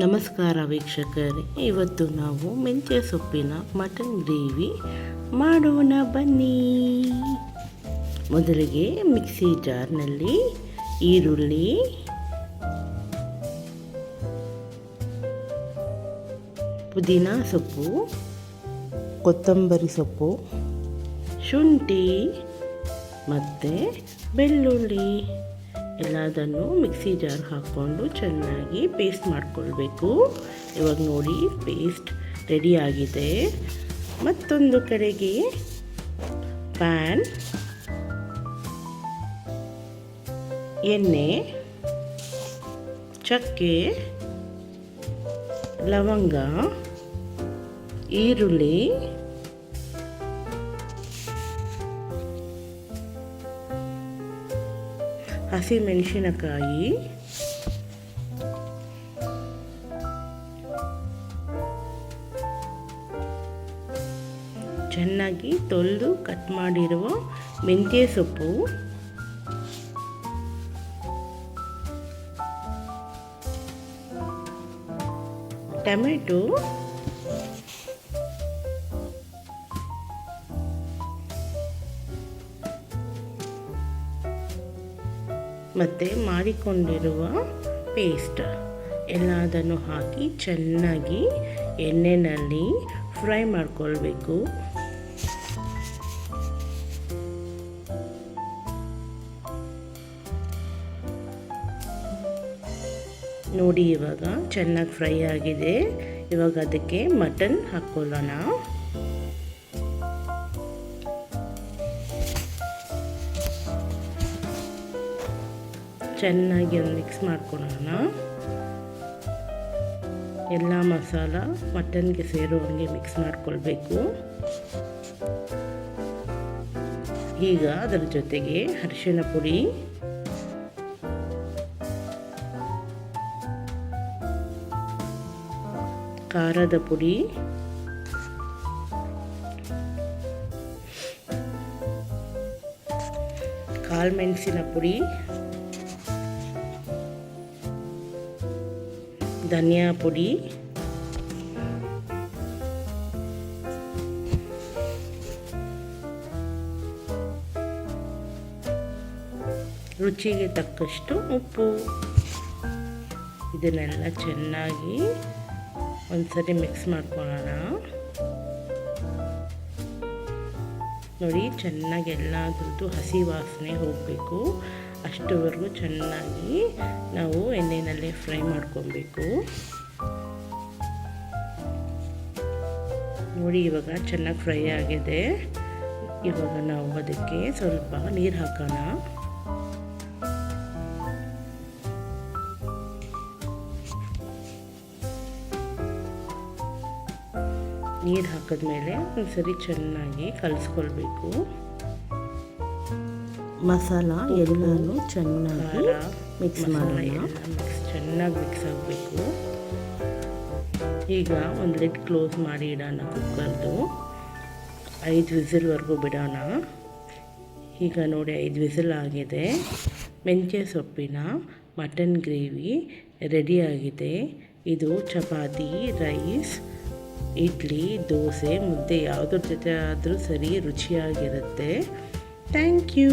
ನಮಸ್ಕಾರ ವೀಕ್ಷಕರೇ, ಇವತ್ತು ನಾವು ಮೆಂತ್ಯ ಸೊಪ್ಪಿನ ಮಟನ್ ಗ್ರೇವಿ ಮಾಡೋಣ ಬನ್ನಿ. ಮೊದಲಿಗೆ ಮಿಕ್ಸಿ ಜಾರ್ನಲ್ಲಿ ಈರುಳ್ಳಿ, ಪುದೀನ ಸೊಪ್ಪು, ಕೊತ್ತಂಬರಿ ಸೊಪ್ಪು, ಶುಂಠಿ ಮತ್ತು ಬೆಳ್ಳುಳ್ಳಿ ಎಲ್ಲದನ್ನು ಮಿಕ್ಸಿ ಜಾರ್ ಹಾಕ್ಕೊಂಡು ಚೆನ್ನಾಗಿ ಪೇಸ್ಟ್ ಮಾಡಿಕೊಳ್ಬೇಕು. ಇವಾಗ ನೋಡಿ ಪೇಸ್ಟ್ ರೆಡಿಯಾಗಿದೆ. ಮತ್ತೊಂದು ಕಡೆಗೆ ಪ್ಯಾನ್, ಎಣ್ಣೆ, ಚಕ್ಕೆ, ಲವಂಗ, ಈರುಳ್ಳಿ, ಹಸಿಮೆಣಸಿನಕಾಯಿ, ಚೆನ್ನಾಗಿ ತೊಳೆದು ಕಟ್ ಮಾಡಿರುವ ಮೆಂತ್ಯ ಸೊಪ್ಪು, ಟೊಮೆಟೊ, ಮತ್ತು ಮಾಡಿಕೊಂಡಿರುವ ಪೇಸ್ಟ್ ಎಲ್ಲದನ್ನು ಹಾಕಿ ಚೆನ್ನಾಗಿ ಎಣ್ಣೆಯಲ್ಲಿ ಫ್ರೈ ಮಾಡಿಕೊಳ್ಬೇಕು. ನೋಡಿ ಇವಾಗ ಚೆನ್ನಾಗಿ ಫ್ರೈ ಆಗಿದೆ. ಇವಾಗ ಅದಕ್ಕೆ ಮಟನ್ ಹಾಕ್ಕೊಳ್ಳೋಣ. ಚೆನ್ನಾಗಿ ಒಂದು ಮಿಕ್ಸ್ ಮಾಡ್ಕೊಳ್ಳೋಣ. ಎಲ್ಲ ಮಸಾಲ ಮಟನ್ಗೆ ಸೇರುವಂಗೆ ಮಿಕ್ಸ್ ಮಾಡ್ಕೊಳ್ಬೇಕು. ಈಗ ಅದರ ಜೊತೆಗೆ ಅರಿಶಿಣ ಪುಡಿ, ಖಾರದ ಪುಡಿ, ಕಾಳುಮೆಣಸಿನ ಪುಡಿ, ಧನಿಯಾ ಪುಡಿ, ರುಚಿಗೆ ತಕ್ಕಷ್ಟು ಉಪ್ಪು. ಇದನ್ನೆಲ್ಲ ಚೆನ್ನಾಗಿ ಒಂದ್ಸರಿ ಮಿಕ್ಸ್ ಮಾಡ್ಕೊಳ್ಳೋಣ. ನೋಡಿ ಚೆನ್ನಾಗಿ ಎಲ್ಲದ್ರದ್ದು ಹಸಿ ವಾಸನೆ ಹೋಗಬೇಕು. ಅಷ್ಟುವರೆಗೂ ಚೆನ್ನಾಗಿ ನಾವು ಎಣ್ಣೆಯಲ್ಲಿ ಫ್ರೈ ಮಾಡ್ಕೊಬೇಕು. ನೋಡಿ ಇವಾಗ ಚೆನ್ನಾಗಿ ಫ್ರೈ ಆಗಿದೆ. ಇವಾಗ ನಾವು ಅದಕ್ಕೆ ಸ್ವಲ್ಪ ನೀರು ಹಾಕೋಣ. ನೀರು ಹಾಕಿದ್ಮೇಲೆ ಒಂದ್ಸರಿ ಚೆನ್ನಾಗಿ ಕಲಿಸ್ಕೊಳ್ಬೇಕು. ಮಸಾಲ ಎಲ್ಲನೂ ಚೆನ್ನಾಗಿ ಮಿಕ್ಸ್ ಮಾಡೋಣ. ಚೆನ್ನಾಗಿ ಮಿಕ್ಸ್ ಆಗಬೇಕು. ಈಗ ಒಂದು ಲಿಡ್ ಕ್ಲೋಸ್ ಮಾಡಿ ಇಡೋಣ. ಕುಕ್ಕರ್ದು 5 ವಿಸಿಲ್ವರೆಗೂ ಬಿಡೋಣ. ಈಗ ನೋಡಿ 5 ವಿಸಿಲ್ ಆಗಿದೆ. ಮೆಂತ್ಯ ಸೊಪ್ಪಿನ ಮಟನ್ ಗ್ರೇವಿ ರೆಡಿಯಾಗಿದೆ. ಇದು ಚಪಾತಿ, ರೈಸ್, ಇಡ್ಲಿ, ದೋಸೆ, ಮುದ್ದೆ ಯಾವುದ್ರ ಜೊತೆ ಆದರೂ ಸರಿ ರುಚಿಯಾಗಿರುತ್ತೆ. Thank you.